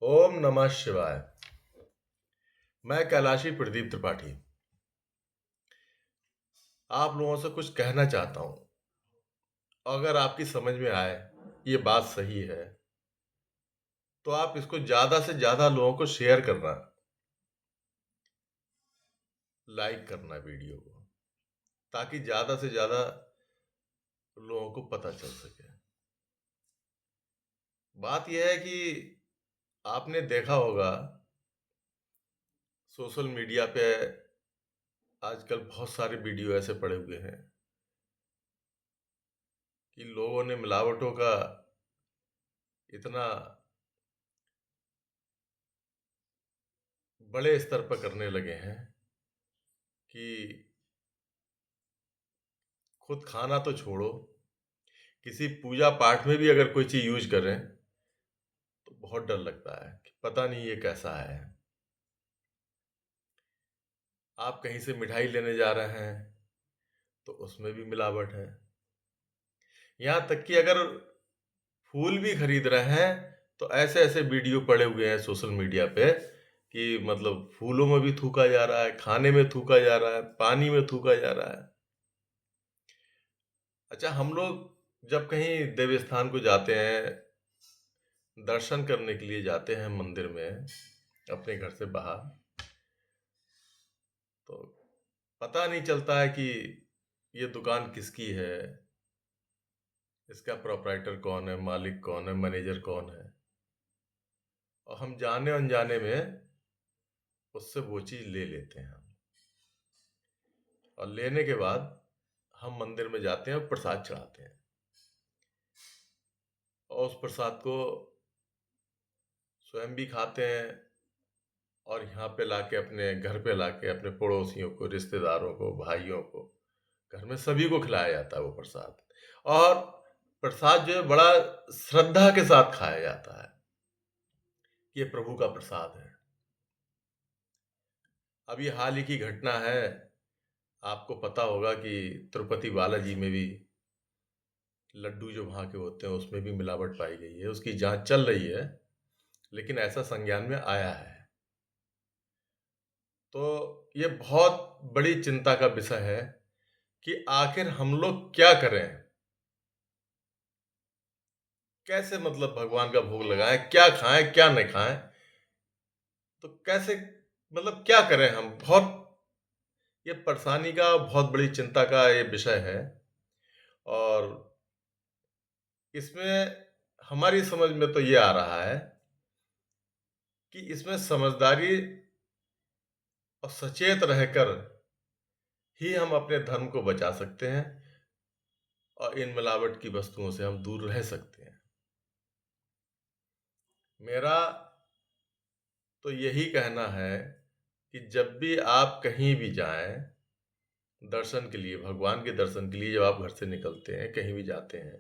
ओम नमः शिवाय। मैं कैलाशी प्रदीप त्रिपाठी आप लोगों से कुछ कहना चाहता हूँ। अगर आपकी समझ में आए ये बात सही है तो आप इसको ज़्यादा से ज़्यादा लोगों को शेयर करना, लाइक करना वीडियो को, ताकि ज़्यादा से ज़्यादा लोगों को पता चल सके। बात यह है कि आपने देखा होगा सोशल मीडिया पे आजकल बहुत सारे वीडियो ऐसे पड़े हुए हैं कि लोगों ने मिलावटों का इतना बड़े स्तर पर करने लगे हैं कि खुद खाना तो छोड़ो, किसी पूजा पाठ में भी अगर कोई चीज़ यूज़ करें तो बहुत डर लगता है कि पता नहीं ये कैसा है। आप कहीं से मिठाई लेने जा रहे हैं तो उसमें भी मिलावट है। यहाँ तक कि अगर फूल भी खरीद रहे हैं तो ऐसे-ऐसे वीडियो पड़े हुए हैं सोशल मीडिया पे कि मतलब फूलों में भी थूका जा रहा है, खाने में थूका जा रहा है, पानी में थूका जा रहा है। अच्छा, हम लोग जब कहीं देव स्थान को जाते हैं, दर्शन करने के लिए जाते हैं मंदिर में अपने घर से बाहर, तो पता नहीं चलता है कि ये दुकान किसकी है, इसका प्रोप्राइटर कौन है, मालिक कौन है, मैनेजर कौन है। और हम जाने अनजाने में उससे वो चीज़ ले लेते हैं हम। और लेने के बाद हम मंदिर में जाते हैं और प्रसाद चढ़ाते हैं। और उस प्रसाद को स्वयं भी खाते हैं और यहाँ पे लाके अपने घर पे लाके अपने पड़ोसियों को, रिश्तेदारों को, भाइयों को, घर में सभी को खिलाया जाता है वो प्रसाद। और प्रसाद जो है बड़ा श्रद्धा के साथ खाया जाता है। ये प्रभु का प्रसाद है। अब ये हाल ही की घटना है, आपको पता होगा कि तिरुपति बालाजी में भी लड्डू जो वहाँ के होते हैं उसमें भी मिलावट पाई गई है। उसकी जांच चल रही है, लेकिन ऐसा संज्ञान में आया है। तो ये बहुत बड़ी चिंता का विषय है कि आखिर हम लोग क्या करें? कैसे मतलब भगवान का भोग लगाएँ? क्या खाएँ, क्या नहीं खाएँ? तो कैसे मतलब क्या करें हम? बहुत ये परेशानी का, बहुत बड़ी चिंता का ये विषय है। और इसमें हमारी समझ में तो ये आ रहा है कि इसमें समझदारी और सचेत रहकर ही हम अपने धर्म को बचा सकते हैं और इन मिलावट की वस्तुओं से हम दूर रह सकते हैं। मेरा तो यही कहना है कि जब भी आप कहीं भी जाएँ, दर्शन के लिए, भगवान के दर्शन के लिए जब आप घर से निकलते हैं, कहीं भी जाते हैं,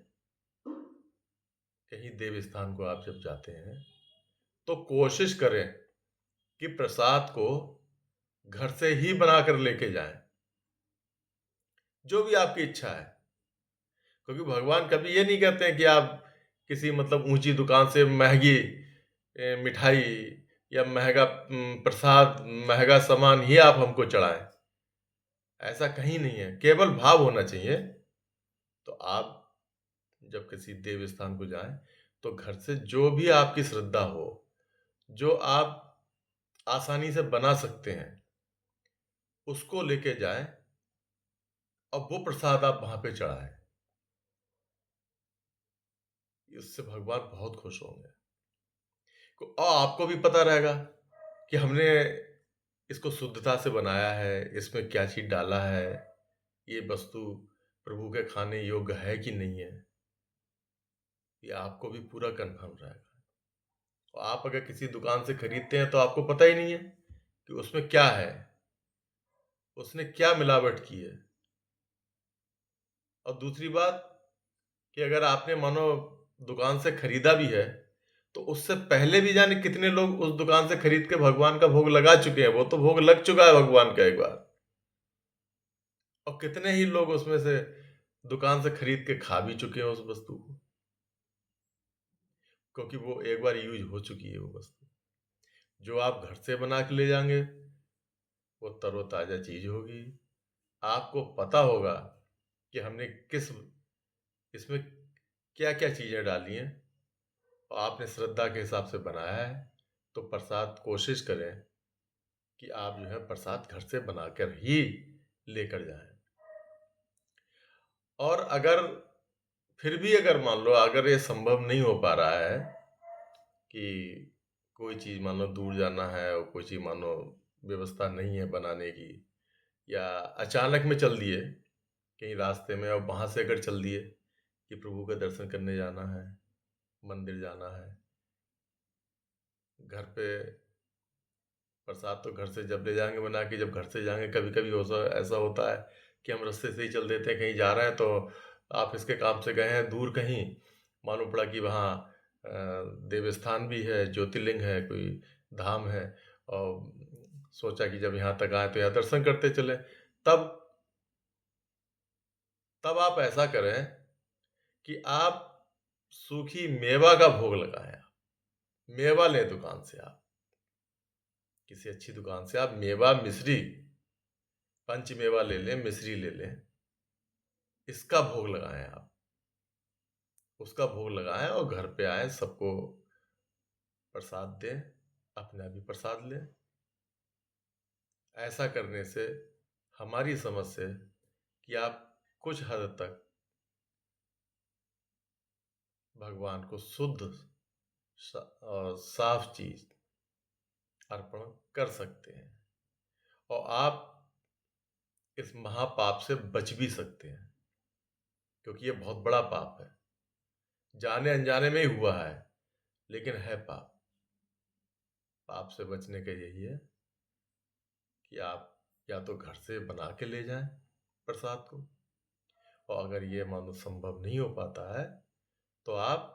कहीं देव स्थान को आप जब जाते हैं, तो कोशिश करें कि प्रसाद को घर से ही बनाकर लेके जाएँ, जो भी आपकी इच्छा है। क्योंकि भगवान कभी ये नहीं कहते हैं कि आप किसी मतलब ऊँची दुकान से महँगी मिठाई या महँगा प्रसाद, महँगा सामान ही आप हमको चढ़ाएँ। ऐसा कहीं नहीं है, केवल भाव होना चाहिए। तो आप जब किसी देव स्थान को जाएँ, तो घर से जो भी आपकी श्रद्धा हो, जो आप आसानी से बना सकते हैं, उसको लेके जाएँ और वो प्रसाद आप वहाँ पे चढ़ाएँ। इससे भगवान बहुत खुश होंगे। और आपको भी पता रहेगा कि हमने इसको शुद्धता से बनाया है, इसमें क्या चीज़ डाला है, ये वस्तु प्रभु के खाने योग्य है कि नहीं है, ये आपको भी पूरा कन्फर्म रहेगा। और आप अगर किसी दुकान से खरीदते हैं तो आपको पता ही नहीं है कि उसमें क्या है, उसने क्या मिलावट की है। और दूसरी बात कि अगर आपने मानो दुकान से खरीदा भी है, तो उससे पहले भी जाने कितने लोग उस दुकान से खरीद के भगवान का भोग लगा चुके हैं। वो तो भोग लग चुका है भगवान का एक बार। और कितने ही लोग उसमें से दुकान से खरीद के खा भी चुके हैं उस वस्तु को, क्योंकि वो एक बार यूज़ हो चुकी है वो वस्तु। जो आप घर से बना के ले जाएंगे वो तरोताज़ा चीज़ होगी। आपको पता होगा कि हमने किस इसमें क्या-क्या चीज़ें डाली हैं और आपने श्रद्धा के हिसाब से बनाया है, तो प्रसाद कोशिश करें कि आप जो है प्रसाद घर से बनाकर ही लेकर जाएँ। और अगर फिर भी अगर मान लो अगर ये संभव नहीं हो पा रहा है कि कोई चीज़ मान लो दूर जाना है और कोई चीज़ मान लो व्यवस्था नहीं है बनाने की या अचानक में चल दिए कहीं रास्ते में और वहाँ से अगर चल दिए कि प्रभु का दर्शन करने जाना है, मंदिर जाना है, घर पे प्रसाद तो घर से जब ले जाएँगे बना के, जब घर से जाएँगे कभी-कभी हो ऐसा होता है कि हम रास्ते से ही चल देते हैं, कहीं जा रहे हैं तो ऑफ़िस के काम से गए हैं दूर कहीं, मालूम पड़ा कि वहाँ देवस्थान भी है, ज्योतिर्लिंग है, कोई धाम है और सोचा कि जब यहाँ तक आए तो यहाँ दर्शन करते चलें। तब तब आप ऐसा करें कि आप सूखी मेवा का भोग लगाएँ आप। मेवा लें दुकान से आप, किसी अच्छी दुकान से आप मेवा मिश्री पंचमेवा ले लें, मिश्री ले लें, इसका भोग लगाएँ आप। उसका भोग लगाएँ और घर पे आएँ, सबको प्रसाद दें, अपना भी प्रसाद लें। ऐसा करने से हमारी समझ से कि आप कुछ हद तक भगवान को शुद्ध और साफ चीज़ अर्पण कर सकते हैं और आप इस महापाप से बच भी सकते हैं, क्योंकि ये बहुत बड़ा पाप है। जाने-अनजाने में ही हुआ है, लेकिन है पाप। पाप से बचने का यही है कि आप या तो घर से बना के ले जाएं प्रसाद को, और अगर ये मानो संभव नहीं हो पाता है तो आप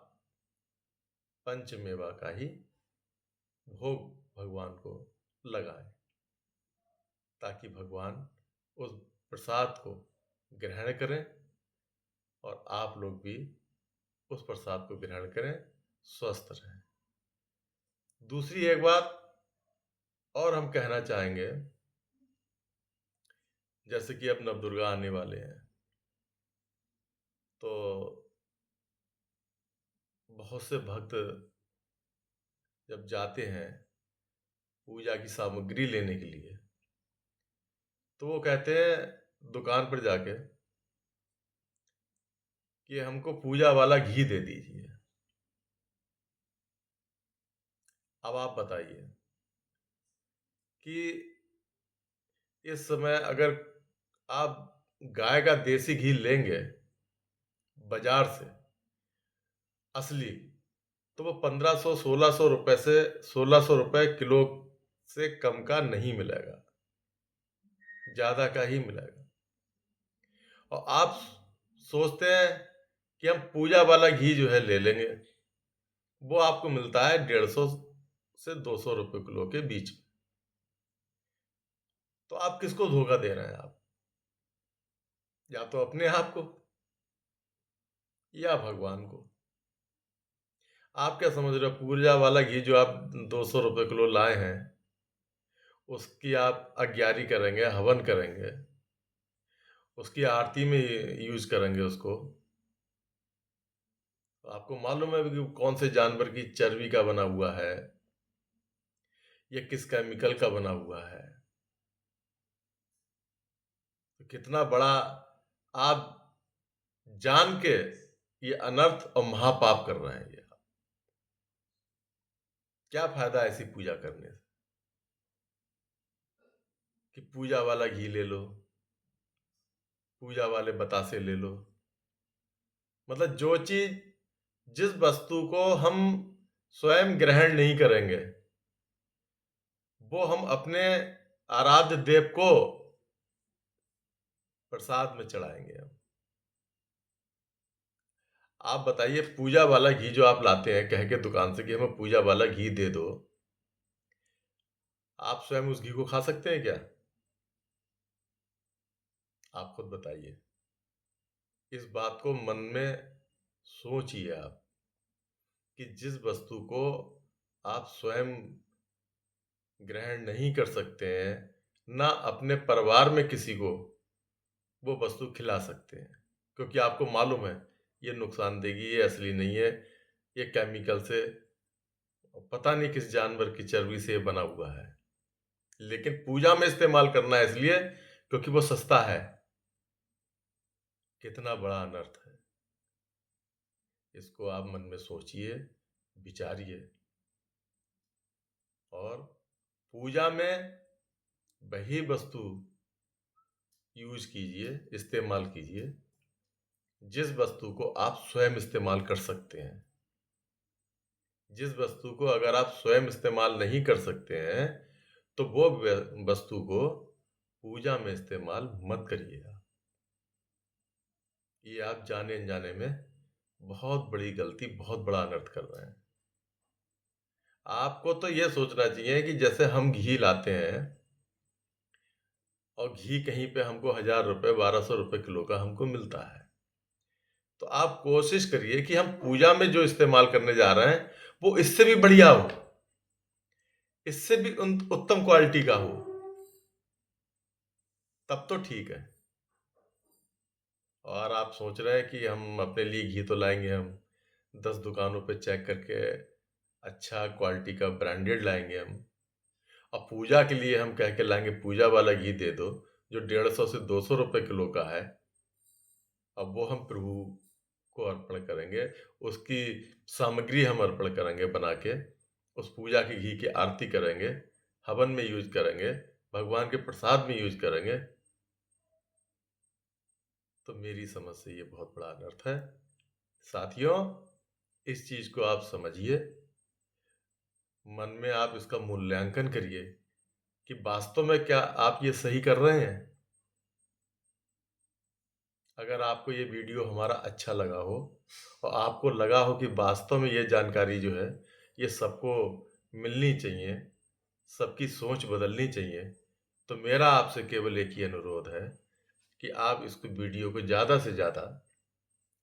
पंचमेवा का ही भोग भगवान को लगाएं, ताकि भगवान उस प्रसाद को ग्रहण करें और आप लोग भी उस प्रसाद को ग्रहण करें, स्वस्थ रहें। दूसरी एक बात और हम कहना चाहेंगे, जैसे कि अब नवदुर्गा आने वाले हैं, तो बहुत से भक्त जब जाते हैं पूजा की सामग्री लेने के लिए, तो वो कहते हैं दुकान पर जाके कि हमको पूजा वाला घी दे दीजिए। अब आप बताइए कि इस समय अगर आप गाय का देसी घी लेंगे बाजार से असली, तो वो 1500 1600 रुपए से 1600 रुपए किलो से कम का नहीं मिलेगा, ज्यादा का ही मिलेगा। और आप सोचते हैं कि हम पूजा वाला घी जो है ले लेंगे, वो आपको मिलता है 150 से 200 रुपए किलो के बीच में। तो आप किसको धोखा दे रहे हैं आप? या तो अपने आप को या भगवान को। आप क्या समझ रहे हो पूजा वाला घी जो आप 200 रुपए किलो लाए हैं, उसकी आप अग्यारी करेंगे, हवन करेंगे, उसकी आरती में यूज करेंगे उसको। तो आपको मालूम है कि कौन से जानवर की चर्बी का बना हुआ है या किस केमिकल का बना हुआ है। तो कितना बड़ा आप जान के ये अनर्थ और महापाप कर रहे हैं। ये क्या फायदा ऐसी पूजा करने से कि पूजा वाला घी ले लो, पूजा वाले बतासे ले लो। मतलब जो चीज जिस वस्तु को हम स्वयं ग्रहण नहीं करेंगे, वो हम अपने आराध्य देव को प्रसाद में चढ़ाएंगे हम। आप बताइए पूजा वाला घी जो आप लाते हैं कह के दुकान से कि हमें पूजा वाला घी दे दो, आप स्वयं उस घी को खा सकते हैं क्या? आप खुद बताइए। इस बात को मन में सोचिए आप कि जिस वस्तु को आप स्वयं ग्रहण नहीं कर सकते हैं, ना अपने परिवार में किसी को वो वस्तु खिला सकते हैं। क्योंकि आपको मालूम है, ये नुकसान देगी, ये असली नहीं है, ये केमिकल से पता नहीं किस जानवर की चर्बी से ये बना हुआ है। लेकिन पूजा में इस्तेमाल करना है इसलिए क्योंकि वो सस्ता है। कितना बड़ा अनर्थ है। इसको आप मन में सोचिए, विचारिए और पूजा में वही वस्तु यूज कीजिए, इस्तेमाल कीजिए, जिस वस्तु को आप स्वयं इस्तेमाल कर सकते हैं। जिस वस्तु को अगर आप स्वयं इस्तेमाल नहीं कर सकते हैं, तो वो वस्तु को पूजा में इस्तेमाल मत करिएगा। ये आप जाने अनजाने में बहुत बड़ी गलती, बहुत बड़ा अनर्थ कर रहे हैं। आपको तो ये सोचना चाहिए कि जैसे हम घी लाते हैं और घी कहीं पे हमको 1000 रुपए 1200 रुपए किलो का हमको मिलता है, तो आप कोशिश करिए कि हम पूजा में जो इस्तेमाल करने जा रहे हैं वो इससे भी बढ़िया हो, इससे भी उत्तम क्वालिटी का हो, तब तो ठीक है। और आप सोच रहे हैं कि हम अपने लिए घी तो लाएंगे, हम 10 दुकानों पे चेक करके अच्छा क्वालिटी का ब्रांडेड लाएंगे हम, और पूजा के लिए हम कह के लाएंगे पूजा वाला घी दे दो जो 150 से 200 रुपए किलो का है। अब वो हम प्रभु को अर्पण करेंगे, उसकी सामग्री हम अर्पण करेंगे बना के, उस पूजा की घी की आरती करेंगे, हवन में यूज करेंगे, भगवान के प्रसाद में यूज करेंगे, तो मेरी समझ से ये बहुत बड़ा अनर्थ है। साथियों, इस चीज को आप समझिए, मन में आप इसका मूल्यांकन करिए कि वास्तव में क्या आप ये सही कर रहे हैं। अगर आपको ये वीडियो हमारा अच्छा लगा हो और आपको लगा हो कि वास्तव में ये जानकारी जो है ये सबको मिलनी चाहिए, सबकी सोच बदलनी चाहिए, तो मेरा आपसे केवल एक ही अनुरोध है कि आप इसको वीडियो को ज़्यादा से ज़्यादा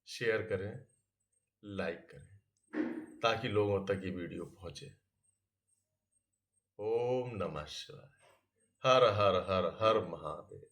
शेयर करें, लाइक करें, ताकि लोगों तक ये वीडियो पहुंचे। ओम नमः शिवाय। हर हर हर हर महादेव।